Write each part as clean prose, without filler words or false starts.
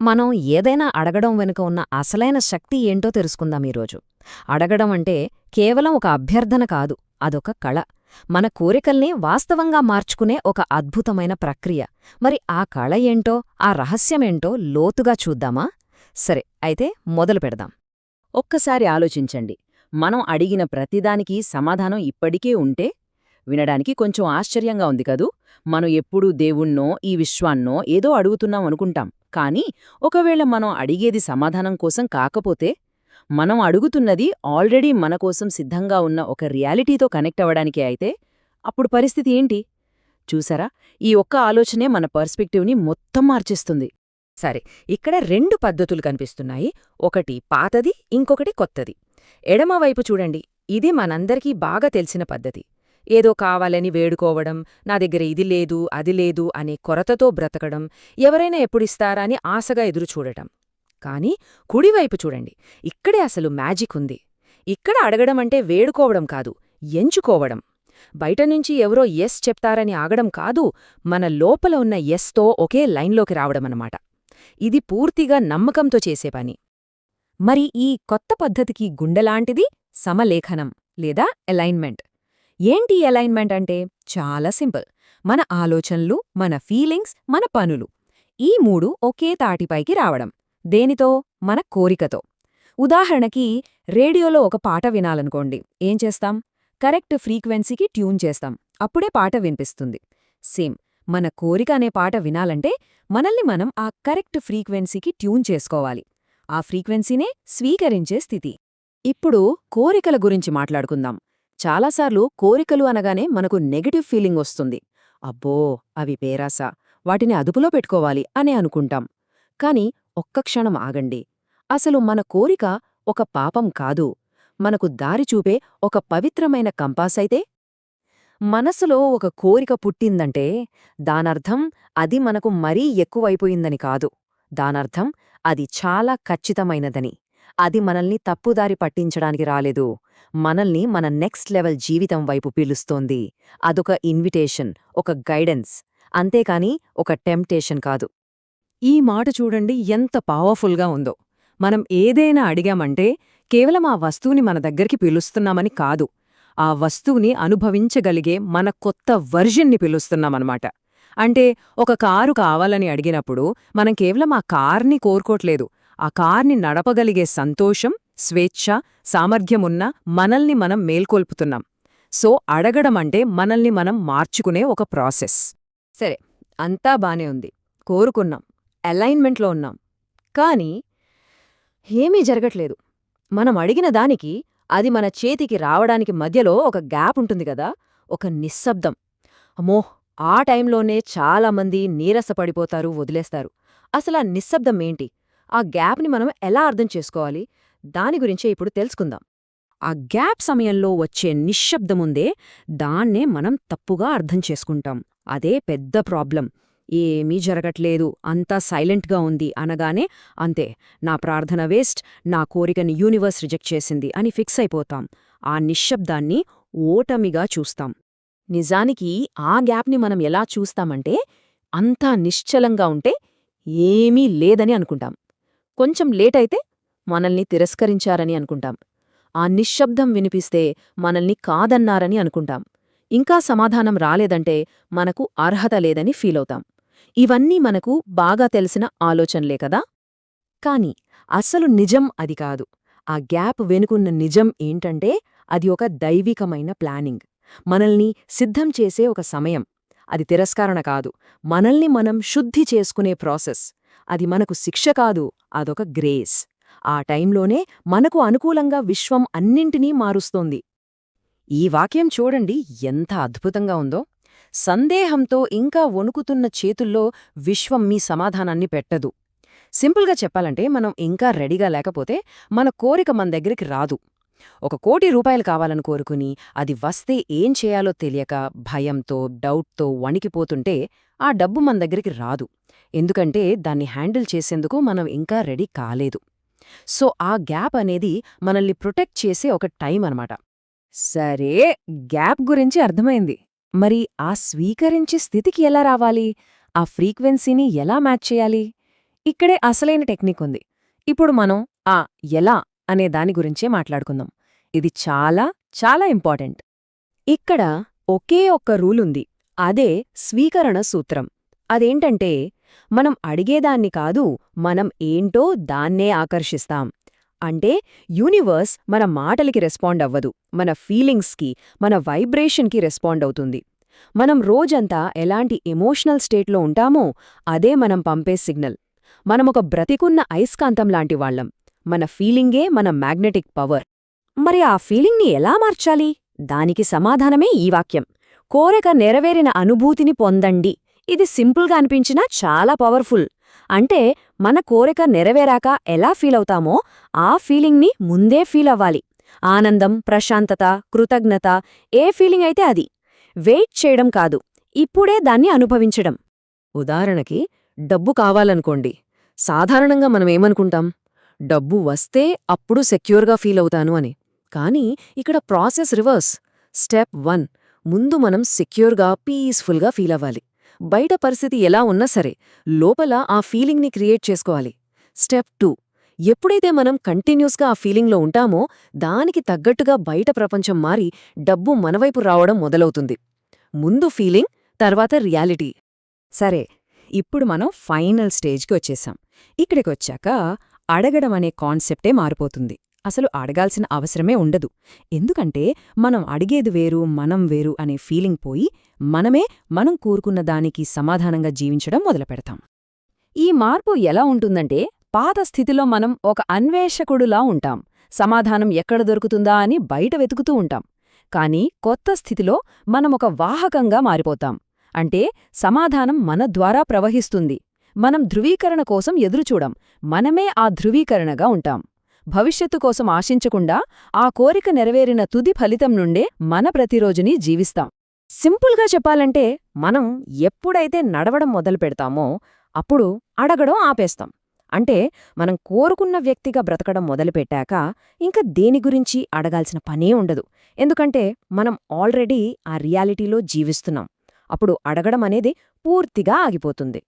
మనం ఏదైనా అడగడం వెనుక ఉన్న అసలైన శక్తి ఏంటో తెలుసుకుందాం ఈరోజు. అడగడం అంటే కేవలం ఒక అభ్యర్థన కాదు, అదొక కళ. మన కోరికల్ని వాస్తవంగా మార్చుకునే ఒక అద్భుతమైన ప్రక్రియ. మరి ఆ కళ ఏంటో, ఆ రహస్యమేంటో లోతుగా చూద్దామా? సరే, అయితే మొదలు పెడదాం. ఒక్కసారి ఆలోచించండి. మనం అడిగిన ప్రతిదానికి సమాధానం ఇప్పటికే ఉంటే వినడానికి కొంచెం ఆశ్చర్యంగా ఉంది కదూ. మనం ఎప్పుడూ దేవుణ్ణో ఈ విశ్వాన్నో ఏదో అడుగుతున్నాం అనుకుంటాం. కానీ ఒకవేళ మనం అడిగేది సమాధానం కోసం కాకపోతే, మనం అడుగుతున్నది ఆల్రెడీ మన కోసం సిద్ధంగా ఉన్న ఒక రియాలిటీతో కనెక్ట్ అవ్వడానికే అయితే అప్పుడు పరిస్థితి ఏంటి? చూసారా, ఈ ఒక్క ఆలోచనే మన పర్స్పెక్టివ్ని మొత్తం మార్చేస్తుంది. సరే, ఇక్కడ రెండు పద్ధతులు కనిపిస్తున్నాయి. ఒకటి పాతది, ఇంకొకటి కొత్తది. ఎడమవైపు చూడండి, ఇది మనందరికీ బాగా తెలిసిన పద్ధతి. ఏదో కావాలని వేడుకోవడం, నా దగ్గర ఇది లేదు అది లేదు అనే కొరతతో బ్రతకడం, ఎవరైనా ఎప్పుడిస్తారా అని ఆశగా ఎదురుచూడటం. కాని కుడివైపు చూడండి, ఇక్కడే అసలు మ్యాజిక్ ఉంది. ఇక్కడ అడగడమంటే వేడుకోవడం కాదు, ఎంచుకోవడం. బయటనుంచి ఎవరో ఎస్ చెప్తారని ఆగడం కాదు, మన లోపల ఉన్న ఎస్తో ఒకే లైన్లోకి రావడమన్నమాట. ఇది పూర్తిగా నమ్మకంతో చేసే పని. మరి ఈ కొత్త పద్ధతికి గుండెలాంటిది సమలేఖనం లేదా అలైన్మెంట్. ఏంటి అలైన్మెంట్ అంటే? చాలా సింపుల్. మన ఆలోచనలు, మన ఫీలింగ్స్, మన పనులు, ఈ మూడు ఒకే తాటిపైకి రావడం. దేనితో? మన కోరికతో. ఉదాహరణకి, రేడియోలో ఒక పాట వినాలనుకోండి, ఏం చేస్తాం? కరెక్ట్ ఫ్రీక్వెన్సీకి ట్యూన్ చేస్తాం, అప్పుడే పాట వినిపిస్తుంది. సేమ్, మన కోరిక అనే పాట వినాలంటే మనల్ని మనం ఆ కరెక్ట్ ఫ్రీక్వెన్సీకి ట్యూన్ చేసుకోవాలి. ఆ ఫ్రీక్వెన్సీనే స్వీకరించే స్థితి. ఇప్పుడు కోరికల గురించి మాట్లాడుకుందాం. చాలాసార్లు కోరికలు అనగానే మనకు నెగటివ్ ఫీలింగ్ వస్తుంది. అబ్బో, అవి పేరాస, వాటిని అదుపులో పెట్టుకోవాలి అని అనుకుంటాం. కాని ఒక్క క్షణం ఆగండి. అసలు మన కోరిక ఒక పాపం కాదు, మనకు దారి చూపే ఒక పవిత్రమైన కంపాసైతే. మనసులో ఒక కోరిక పుట్టిందంటే దానర్థం అది మనకు మరీ ఎక్కువైపోయిందని కాదు. దానర్థం అది చాలా ఖచ్చితమైనదని. అది మనల్ని తప్పుదారి పట్టించడానికి రాలేదు, మనల్ని మన నెక్స్ట్ లెవెల్ జీవితం వైపు పిలుస్తోంది. అదొక ఇన్విటేషన్, ఒక గైడెన్స్, అంతేకాని ఒక టెంప్టేషన్ కాదు. ఈ మాట చూడండి ఎంత పవర్ఫుల్గా ఉందో. మనం ఏదైనా అడిగామంటే కేవలం ఆ వస్తువుని మన దగ్గరికి పిలుస్తున్నామని కాదు, ఆ వస్తువుని అనుభవించగలిగే మన కొత్త వర్జన్ని పిలుస్తున్నామన్నమాట. అంటే ఒక కారు కావాలని అడిగినప్పుడు మనం కేవలం ఆ కార్ని కోరుకోట్లేదు, ఆ కార్ని నడపగలిగే సంతోషం, స్వేచ్ఛ, సామర్థ్యమున్న మనల్ని మనం మేల్కొల్పుతున్నాం. సో అడగడమంటే మనల్ని మనం మార్చుకునే ఒక ప్రాసెస్. సరే, అంతా బానే ఉంది, కోరుకున్నాం, అలైన్మెంట్లో ఉన్నాం. కానీ ఏమీ జరగట్లేదు. మనం అడిగిన దానికి, అది మన చేతికి రావడానికి మధ్యలో ఒక గ్యాప్ ఉంటుంది గదా, ఒక నిశ్శబ్దం. అమ్మో, ఆ టైంలోనే చాలామంది నీరసపడిపోతారు, వదిలేస్తారు. అసలా నిశ్శబ్దం ఏంటి? ఆ గ్యాప్ని మనం ఎలా అర్థం చేసుకోవాలి? దాని గురించే ఇప్పుడు తెలుసుకుందాం. ఆ గ్యాప్ సమయంలో వచ్చే నిశ్శబ్దముందే, దాన్నే మనం తప్పుగా అర్థం చేసుకుంటాం. అదే పెద్ద ప్రాబ్లం. ఏమీ జరగట్లేదు, అంతా సైలెంట్గా ఉంది అనగానే, అంతే, నా ప్రార్థన వేస్ట్, నా కోరికని యూనివర్స్ రిజెక్ట్ చేసింది అని ఫిక్స్ అయిపోతాం. ఆ నిశ్శబ్దాన్ని ఓటమిగా చూస్తాం. నిజానికి ఆ గ్యాప్ని మనం ఎలా చూస్తామంటే, అంతా నిశ్చలంగా ఉంటే ఏమీ లేదని అనుకుంటాం. కొంచెం లేటైతే మనల్ని తిరస్కరించారని అనుకుంటాం. ఆ నిశ్శబ్దం వినిపిస్తే మనల్ని కాదన్నారని అనుకుంటాం. ఇంకా సమాధానం రాలేదంటే మనకు అర్హత లేదని ఫీలవుతాం. ఇవన్నీ మనకు బాగా తెలిసిన ఆలోచనలే కదా. కాని అసలు నిజం అది కాదు. ఆ గ్యాప్ వెనుకున్న నిజం ఏంటంటే, అది ఒక దైవికమైన ప్లానింగ్, మనల్ని సిద్ధం చేసే ఒక సమయం. అది తిరస్కరణ కాదు, మనల్ని మనం శుద్ధి చేసుకునే ప్రాసెస్. అది మనకు శిక్ష కాదు, అదొక గ్రేస్. ఆ టైంలోనే మనకు అనుకూలంగా విశ్వం అన్నింటినీ మారుస్తోంది. ఈ వాక్యం చూడండి ఎంత అద్భుతంగా ఉందో. సందేహంతో ఇంకా వణుకుతున్న చేతుల్లో విశ్వం మీ సమాధానాన్ని పెట్టదు. సింపుల్గా చెప్పాలంటే, మనం ఇంకా రెడీగా లేకపోతే మన కోరిక మన దగ్గరికి రాదు. 1,00,00,000 రూపాయలు కావాలని కోరుకుని అది వస్తే ఏం చేయాలో తెలియక భయంతో, డౌట్తో వణికిపోతుంటే ఆ డబ్బు మన దగ్గరికి రాదు. ఎందుకంటే దాన్ని హ్యాండిల్ చేసేందుకు మనం ఇంకా రెడీ కాలేదు. సో ఆ గ్యాప్ అనేది మనల్ని ప్రొటెక్ట్ చేసే ఒక టైం అనమాట. సరే, గ్యాప్ గురించి అర్థమైంది. మరి ఆ స్వీకరించే స్థితికి ఎలా రావాలి? ఆ ఫ్రీక్వెన్సీని ఎలా మ్యాచ్ చేయాలి? ఇక్కడే అసలైన టెక్నిక్ ఉంది. ఇప్పుడు మనం ఆ ఎలా అనే దాని గురించే మాట్లాడుకుందాం. ఇది చాలా చాలా ఇంపార్టెంట్. ఇక్కడ ఒకే ఒక్క రూలుంది. అదే స్వీకరణ సూత్రం. అదేంటంటే, మనం అడిగేదాన్ని కాదు, మనం ఏంటో దాన్నే ఆకర్షిస్తాం. అంటే యూనివర్స్ మన మాటలకి రెస్పాండ్ అవ్వదు, మన ఫీలింగ్స్కి, మన వైబ్రేషన్కి రెస్పాండ్ అవుతుంది. మనం రోజంతా ఎలాంటి ఎమోషనల్ స్టేట్లో ఉంటామో అదే మనం పంపే సిగ్నల్. మనమొక బ్రతికున్న అయస్కాంతం లాంటి వాళ్ళం. మన ఫీలింగే మన మ్యాగ్నెటిక్ పవర్. మరి ఆ ఫీలింగ్ని ఎలా మార్చాలి? దానికి సమాధానమే ఈ వాక్యం. కోరిక నెరవేరిన అనుభూతిని పొందండి. ఇది సింపుల్గా అనిపించినా చాలా పవర్ఫుల్. అంటే మన కోరిక నెరవేరాక ఎలా ఫీలవుతామో ఆ ఫీలింగ్ని ముందే ఫీలవ్వాలి. ఆనందం, ప్రశాంతత, కృతజ్ఞత, ఏ ఫీలింగ్ అయితే అది. వెయిట్ చేయడం కాదు, ఇప్పుడే దాన్ని అనుభవించడం. ఉదాహరణకి డబ్బు కావాలనుకోండి. సాధారణంగా మనమేమనుకుంటాం? డబ్బు వస్తే అప్పుడు సెక్యూర్గా ఫీలవుతాను అని. కానీ ఇక్కడ ప్రాసెస్ రివర్స్. స్టెప్ 1, ముందు మనం సెక్యూర్గా, పీస్ఫుల్గా ఫీలవ్వాలి. బయట పరిస్థితి ఎలా ఉన్నా సరే లోపల ఆ ఫీలింగ్ని క్రియేట్ చేసుకోవాలి. స్టెప్ 2, ఎప్పుడైతే మనం కంటిన్యూస్గా ఆ ఫీలింగ్లో ఉంటామో దానికి తగ్గట్టుగా బయట ప్రపంచం మారి డబ్బు మనవైపు రావడం మొదలవుతుంది. ముందు ఫీలింగ్, తర్వాత రియాలిటీ. సరే, ఇప్పుడు మనం ఫైనల్ స్టేజ్కి వచ్చేసాం. ఇక్కడికొచ్చాక అడగడం అనే కాన్సెప్టే మారిపోతుంది. అసలు అడగాల్సిన అవసరమే ఉండదు. ఎందుకంటే మనం అడిగేది వేరు, మనం వేరు అనే ఫీలింగ్ పోయి మనమే మనం కోరుకున్న దానికి సమాధానంగా జీవించడం మొదలుపెడతాం. ఈ మార్పు ఎలా ఉంటుందంటే, పాత స్థితిలో మనం ఒక అన్వేషకుడులా ఉంటాం. సమాధానం ఎక్కడ దొరుకుతుందా అని బయట వెతుకుతూ ఉంటాం. కానీ కొత్త స్థితిలో మనమొక వాహకంగా మారిపోతాం. అంటే సమాధానం మన ద్వారా ప్రవహిస్తుంది. మనం ధృవీకరణ కోసం ఎదురుచూడం, మనమే ఆ ధృవీకరణగా ఉంటాం. భవిష్యత్తు కోసం ఆశించకుండా ఆ కోరిక నెరవేరిన తుది ఫలితం నుండే మన ప్రతిరోజుని జీవిస్తాం. సింపుల్గా చెప్పాలంటే, మనం ఎప్పుడైతే నడవడం మొదలుపెడతామో అప్పుడు అడగడం ఆపేస్తాం. అంటే మనం కోరుకున్న వ్యక్తిగా బ్రతకడం మొదలుపెట్టాక ఇంక దేని గురించి అడగాల్సిన పనే ఉండదు. ఎందుకంటే మనం ఆల్రెడీ ఆ రియాలిటీలో జీవిస్తున్నాం. అప్పుడు అడగడం అనేది పూర్తిగా ఆగిపోతుంది.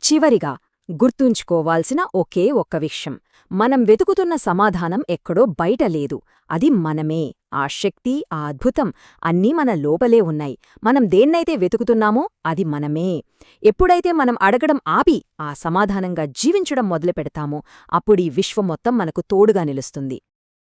చివరిగా గుర్తుంచుకోవాల్సిన ఒకే ఒక్క విషయం, మనం వెతుకుతున్న సమాధానం ఎక్కడో బయట లేదు, అది మనమే. ఆ శక్తి, ఆ అద్భుతం అన్నీ మన లోపలే ఉన్నాయి. మనం దేన్నైతే వెతుకుతున్నామో అది మనమే. ఎప్పుడైతే మనం అడగడం ఆపి ఆ సమాధానంగా జీవించడం మొదలుపెడతామో అప్పుడీ విశ్వం మొత్తం మనకు తోడుగా నిలుస్తుంది.